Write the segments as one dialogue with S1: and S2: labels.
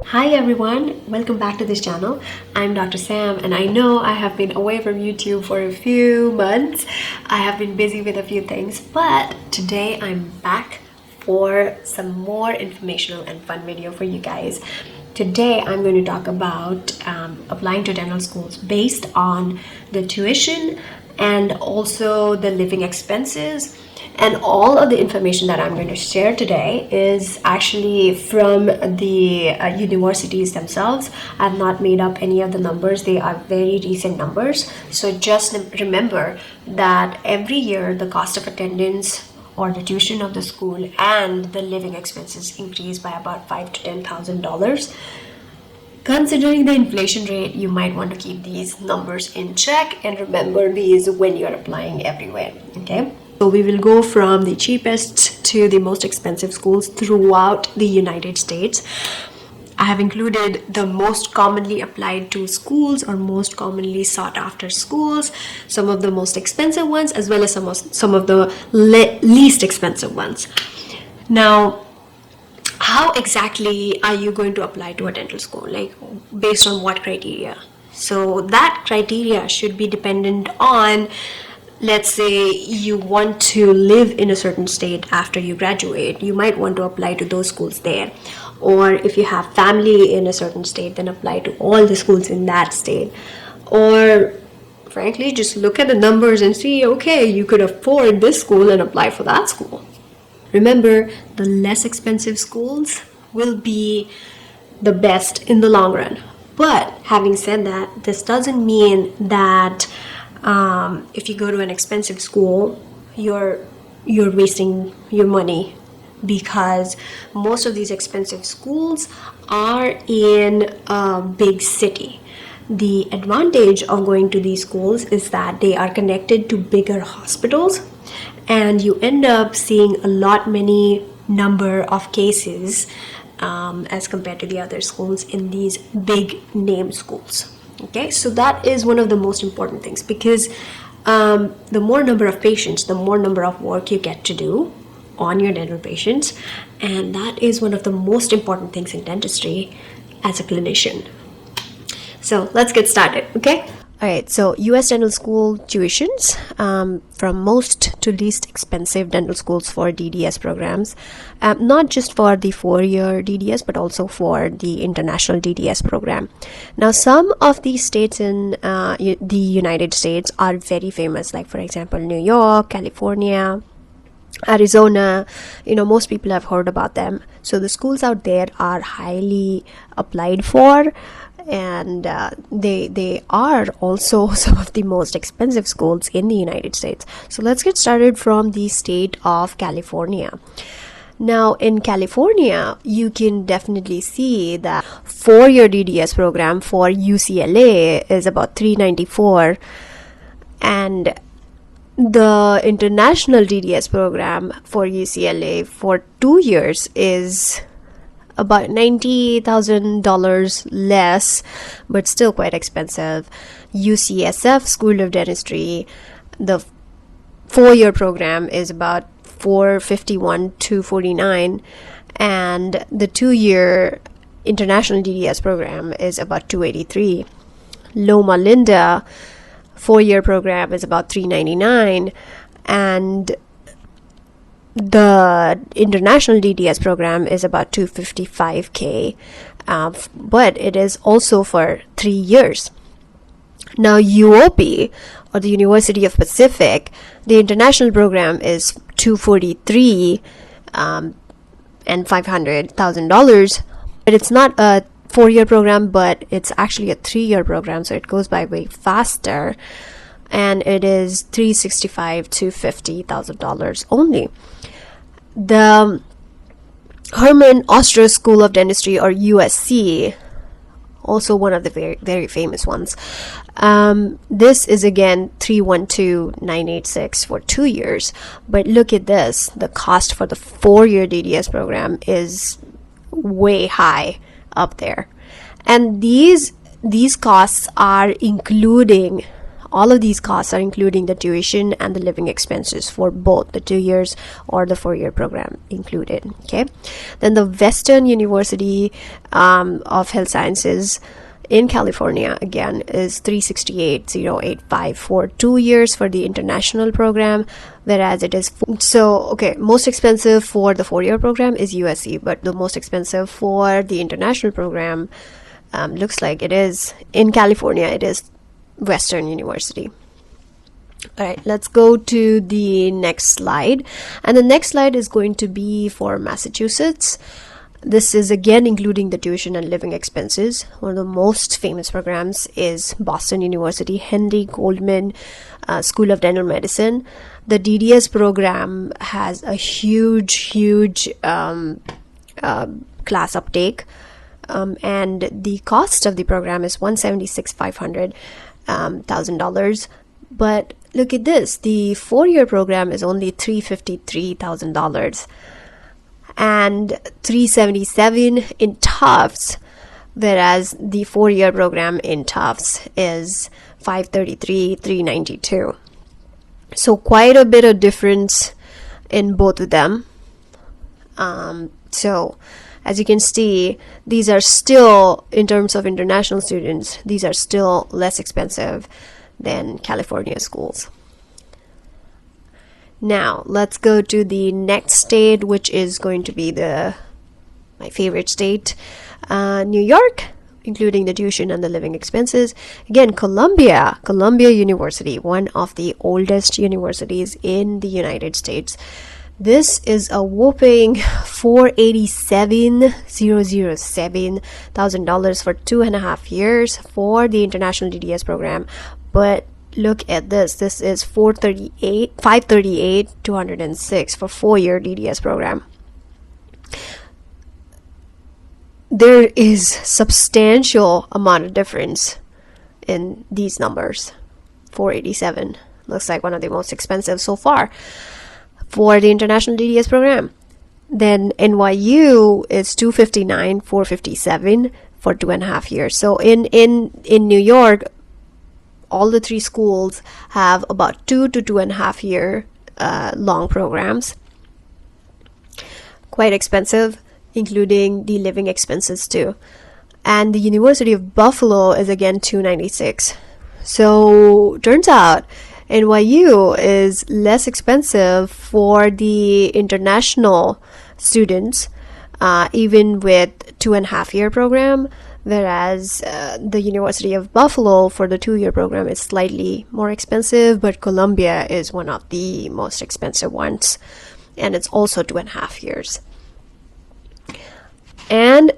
S1: Hi everyone, welcome back to this channel. I'm Dr. Sam and I know I have been away from YouTube for a few months. I have been busy with a few things, but today I'm back for some more informational and fun video for you guys. Today I'm going to talk about applying to dental schools based on the tuition and also the living expenses. And all of the information that I'm going to share today is actually from the universities themselves. I've not made up any of the numbers. They are very recent numbers. So just remember that every year the cost of attendance or the tuition of the school and the living expenses increase by about $5,000 to $10,000. Considering the inflation rate, you might want to keep these numbers in check and remember these when you're applying everywhere, okay? So we will go from the cheapest to the most expensive schools throughout the United States. I have included the most commonly applied to schools or most commonly sought after schools, some of the most expensive ones, as well as some of the least expensive ones. Now, how exactly are you going to apply to a dental school? Like, based on what criteria? So that criteria should be dependent on, let's say you want to live in a certain state after you graduate, you might want to apply to those schools there. Or if you have family in a certain state, then apply to all the schools in that state. Or frankly, just look at the numbers and see, okay, you could afford this school and apply for that school. Remember, the less expensive schools will be the best in the long run. But having said that, this doesn't mean that if you go to an expensive school, you're wasting your money, because most of these expensive schools are in a big city. The advantage of going to these schools is that they are connected to bigger hospitals, and you end up seeing a lot many number of cases as compared to the other schools in these big name schools. Okay, so that is one of the most important things, because the more number of patients, the more number of work you get to do on your dental patients, and that is one of the most important things in dentistry as a clinician. So let's get started, okay? Alright, so US dental school tuitions, from most to least expensive dental schools for DDS programs, not just for the 4-year DDS but also for the international DDS program. Now, some of these states in the United States are very famous, like for example New York, California, Arizona. Most people have heard about them. So the schools out there are highly applied for, and they are also some of the most expensive schools in the United States. So let's get started from the state of California. Now, in California, you can definitely see that 4-year DDS program for UCLA is about $394, and the international DDS program for UCLA for 2 years is about $90,000 less, but still quite expensive. UCSF School of Dentistry, the 4-year program is about $451 to $449, and the 2-year international DDS program is about $283. Loma Linda 4-year program is about $399, and the international DDS program is about $255K, but it is also for 3 years. Now, UOP, or the University of Pacific, the international program is $243 and $500,000, but it's not a 4-year program, but it's actually a 3-year program, so it goes by way faster, and it is $365 to $50,000 only. The Herman Ostrow School of Dentistry, or USC, also one of the very, very famous ones. This is again $312,986 for 2 years. But look at this. The cost for the 4-year DDS program is way high up there. And these costs are including all of these costs are including the tuition and the living expenses for both the 2 years or the 4-year program included. Okay, then the Western University of Health Sciences in California again is $368,085 for 2 years for the international program, whereas it is most expensive for the 4-year program is USC, but the most expensive for the international program looks like it is in California, it is Western University. All right, let's go to the next slide, and the next slide is going to be for Massachusetts. This is again including the tuition and living expenses. One of the most famous programs is Boston University Henry Goldman School of Dental Medicine. The DDS program has a huge class uptake, and the cost of the program is $176,500,000. But look at this, the 4-year program is only $353,000 and $377,000 in Tufts, whereas the 4-year program in Tufts is $533,392. So quite a bit of difference in both of them. So as you can see, these are still, in terms of international students, these are still less expensive than California schools. Now let's go to the next state, which is going to be my favorite state, New York, including the tuition and the living expenses. Again, Columbia University, one of the oldest universities in the United States. This is a whopping $487,007 for 2.5 years for the international DDS program. But look at this. This is $538,206 for 4-year DDS program. There is substantial amount of difference in these numbers. 487 looks like one of the most expensive so far for the international DDS program. Then NYU is $259,457 for 2.5 years. So in New York, all the 3 schools have about 2 to 2.5 year long programs. Quite expensive, including the living expenses too. And the University of Buffalo is again $296. So turns out NYU is less expensive for the international students, even with 2.5 year program, whereas the University of Buffalo for the 2-year program is slightly more expensive, but Columbia is one of the most expensive ones, and it's also 2.5 years. And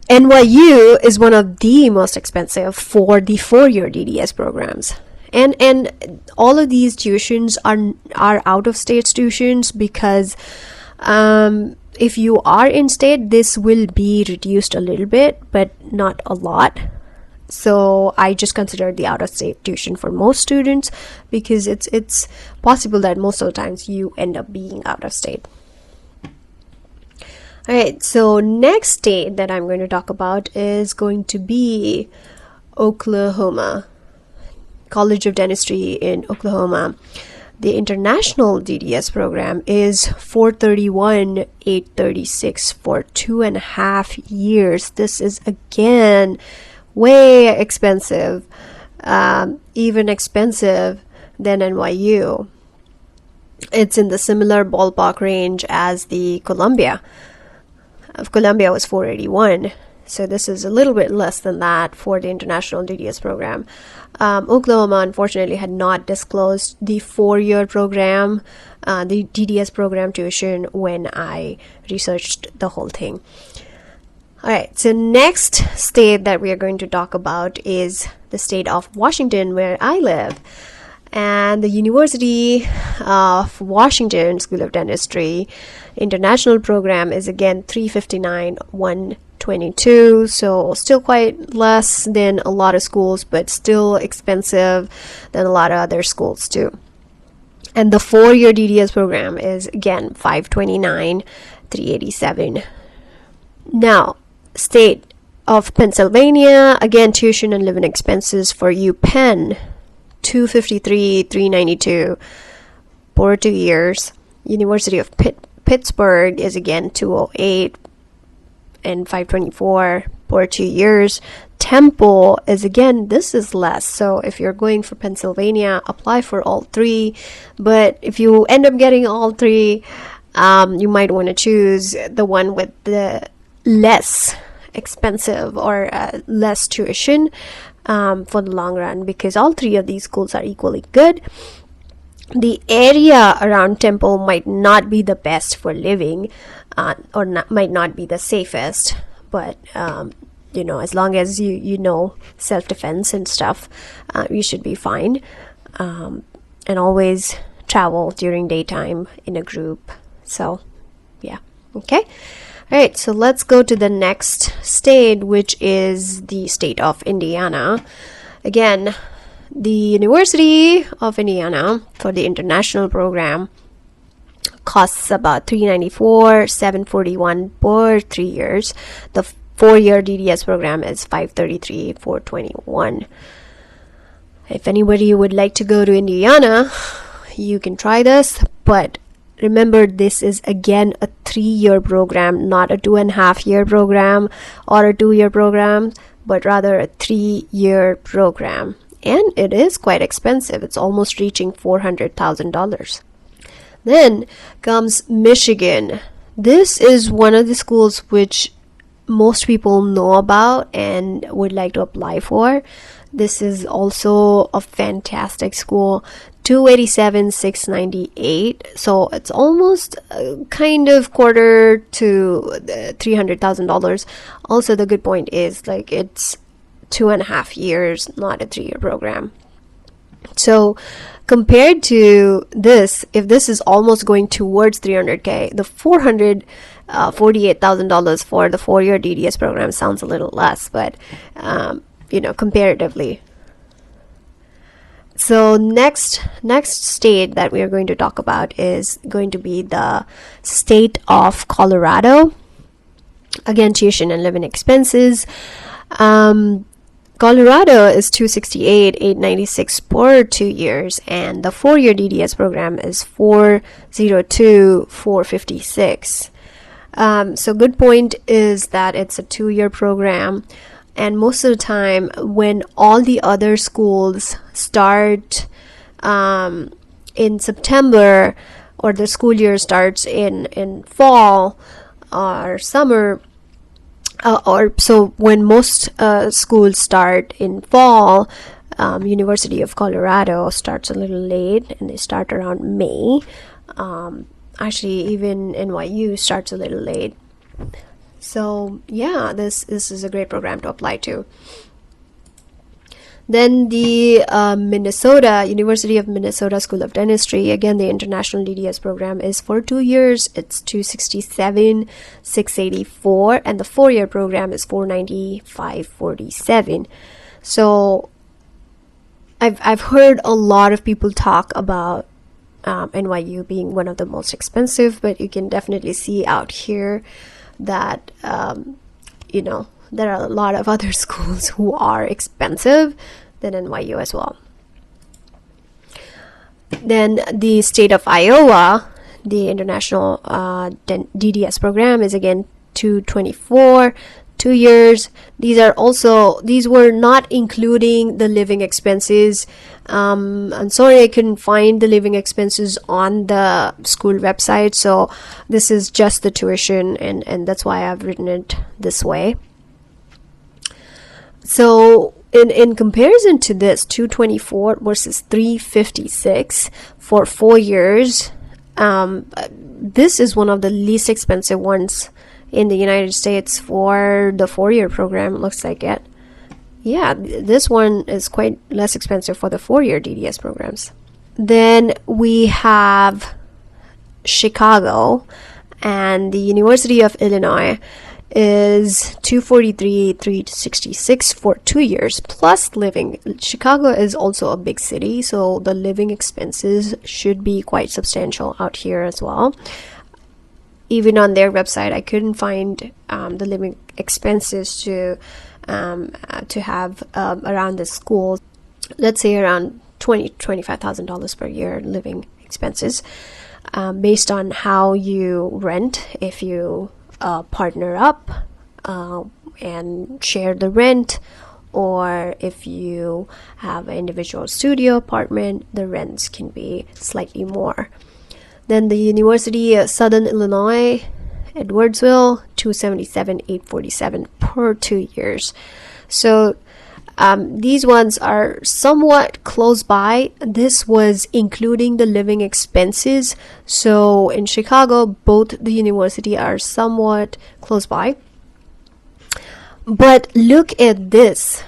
S1: NYU is one of the most expensive for the 4-year DDS programs. And all of these tuitions are out-of-state tuitions because if you are in state, this will be reduced a little bit, but not a lot. So I just consider the out-of-state tuition for most students because it's possible that most of the times you end up being out of state. All right, so next state that I'm going to talk about is going to be Oklahoma. College of Dentistry in Oklahoma. The international DDS program is $431,836 for 2.5 years. This is again way expensive, even expensive than NYU. It's in the similar ballpark range as the Columbia. Columbia was $481. So this is a little bit less than that for the international DDS program. Oklahoma, unfortunately, had not disclosed the 4-year program, the DDS program tuition when I researched the whole thing. All right, so next state that we are going to talk about is the state of Washington, where I live. And the University of Washington School of Dentistry international program is again $359,122, so still quite less than a lot of schools, but still expensive than a lot of other schools too. And the 4-year DDS program is again $529,387. Now, state of Pennsylvania, again tuition and living expenses for UPenn 253, 392 for 2 years. University of Pittsburgh is again 208 and 524 for 2 years. Temple is again, this is less. So if you're going for Pennsylvania, apply for all three. But if you end up getting all three, you might want to choose the one with the less expensive or less tuition for the long run, because all three of these schools are equally good. The area around Temple might not be the best for living, might not be the safest, but as long as you know self-defense and stuff, you should be fine. And always travel during daytime in a group. So yeah, okay. All right, so let's go to the next state, which is the state of Indiana. Again, the University of Indiana for the international program costs about $394, $741 per 3 years. The 4-year DDS program is $533, $421. If anybody would like to go to Indiana, you can try this, but remember, this is again a 3-year program, not a 2.5-year program or a 2-year program, but rather a 3-year program. And it is quite expensive. It's almost reaching $400,000. Then comes Michigan. This is one of the schools which most people know about and would like to apply for. This is also a fantastic school. $287, $698. So it's almost kind of quarter to $300,000. Also, the good point is it's 2.5 years, not a 3-year program. So compared to this, if this is almost going towards $300K, the $448,000 for the 4-year DDS program sounds a little less, but comparatively. So next state that we are going to talk about is going to be the state of Colorado. Again, tuition and living expenses. Colorado is $268, $896 per 2 years, and the 4-year DDS program is $402, $456. So good point is that it's a 2-year program. And most of the time, when all the other schools start in September, or the school year starts in fall or summer, so when most schools start in fall, University of Colorado starts a little late, and they start around May. Actually, even NYU starts a little late. So yeah, this is a great program to apply to. Then the University of Minnesota School of Dentistry. Again, the international DDS program is for 2 years. It's $267, $684, and the 4-year program is $490, $547. So I've heard a lot of people talk about NYU being one of the most expensive, but you can definitely see out here that there are a lot of other schools who are expensive than NYU as well. Then the state of Iowa, the international DDS program is again $224, 2 years. These were not including the living expenses. I'm sorry I couldn't find the living expenses on the school website, so this is just the tuition, and that's why I've written it this way. So in comparison to this, 224 versus 356 for 4 years, this is one of the least expensive ones in the United States for the 4-year program, looks like it. Yeah, this one is quite less expensive for the 4-year DDS programs. Then we have Chicago, and the University of Illinois is $243, $366 for 2 years plus living. Chicago is also a big city, so the living expenses should be quite substantial out here as well. Even on their website, I couldn't find the living expenses to have around the school. Let's say around $25,000 per year living expenses, based on how you rent. If you partner up and share the rent, or if you have an individual studio apartment, the rents can be slightly more. Then the University of Southern Illinois, Edwardsville, $277,847 per 2 years. So these ones are somewhat close by. This was including the living expenses. So in Chicago, both the university are somewhat close by. But look at this.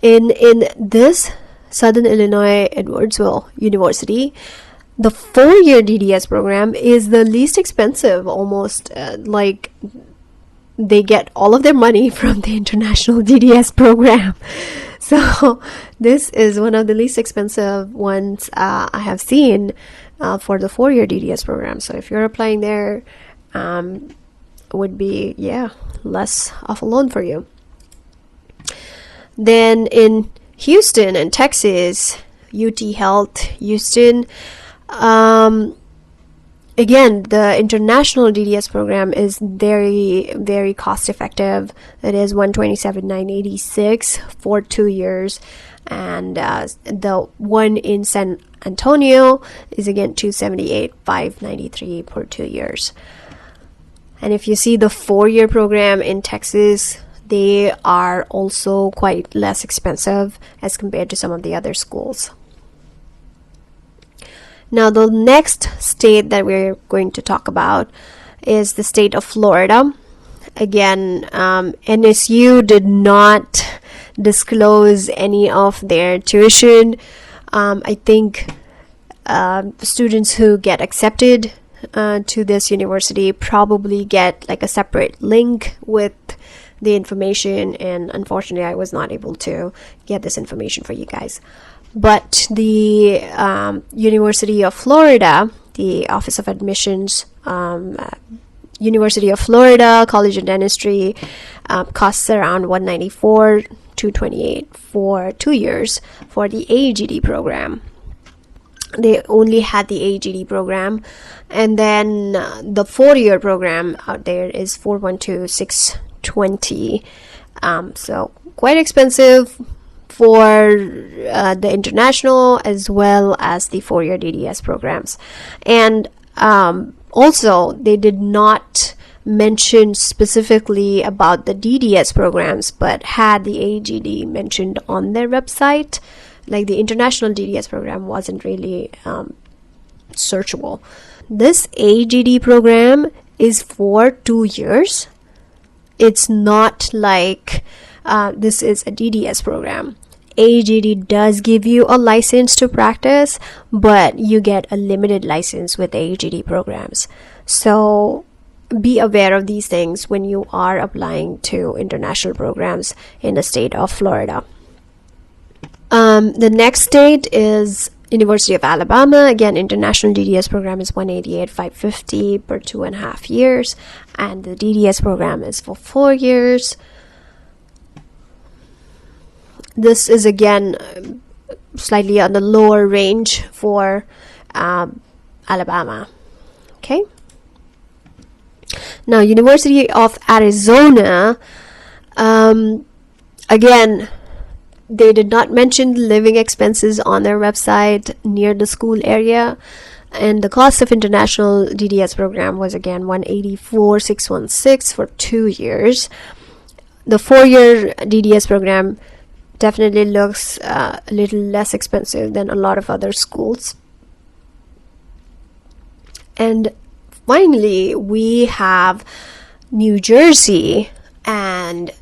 S1: In this Southern Illinois Edwardsville University, the 4-year DDS program is the least expensive, almost like they get all of their money from the international DDS program. So this is one of the least expensive ones I have seen for the 4-year DDS program. So if you're applying there, would be less of a loan for you. Then in Houston and Texas, UT Health Houston, again, the international DDS program is very, very cost effective. It is $127,986 for 2 years, and the one in San Antonio is again $278,593 per 2 years. And if you see the 4-year program in Texas, they are also quite less expensive as compared to some of the other schools. Now, the next state that we're going to talk about is the state of Florida. Again, NSU did not disclose any of their tuition. I think students who get accepted to this university probably get like a separate link with the information, and unfortunately I was not able to get this information for you guys. But the University of Florida, the Office of Admissions, University of Florida College of Dentistry, costs around $194,228 $228 for 2 years for the AGD program. They only had the AGD program, and then the 4-year program out there is $412,620. So quite expensive for the international as well as the 4-year DDS programs. And also, they did not mention specifically about the DDS programs, but had the AGD mentioned on their website. Like the international DDS program wasn't really searchable. This AGD program is for 2 years. It's not like this is a DDS program. AGD does give you a license to practice, but you get a limited license with AGD programs. So be aware of these things when you are applying to international programs in the state of Florida. The next state is University of Alabama. Again, international DDS program is $188,550 per 2.5 years, and the DDS program is for 4 years. This is again slightly on the lower range for Alabama. Okay. Now, University of Arizona, again, they did not mention living expenses on their website near the school area, and the cost of international DDS program was again $184,616 for 2 years. The 4-year DDS program definitely looks a little less expensive than a lot of other schools. And finally, we have New Jersey, and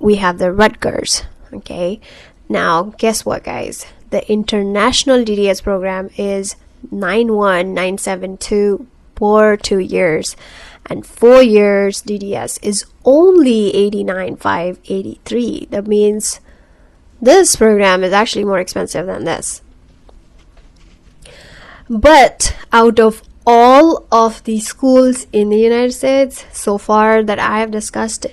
S1: we have the Rutgers. Okay, now guess what, guys? The international DDS program is $91,972 for 2 years, and 4 years DDS is only $89,583. That means this program is actually more expensive than this. But out of all of the schools in the United States so far that I have discussed,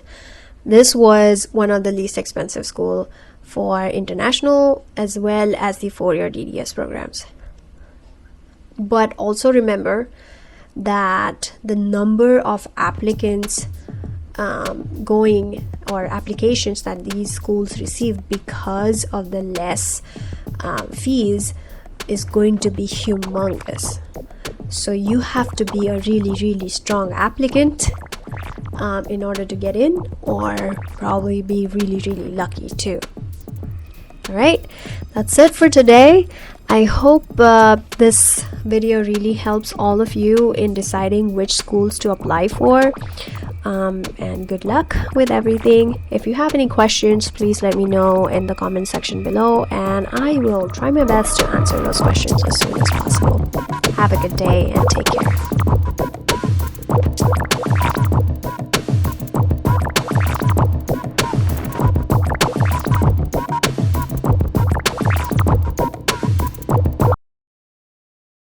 S1: this was one of the least expensive school for international as well as the 4-year DDS programs. But also remember that the number of applicants going, or applications that these schools receive because of the less fees is going to be humongous. So you have to be a really strong applicant in order to get in, or probably be really lucky too. All right, that's it for today. I hope this video really helps all of you in deciding which schools to apply for. And good luck with everything. If you have any questions, please let me know in the comment section below, and I will try my best to answer those questions as soon as possible. Have a good day and take care.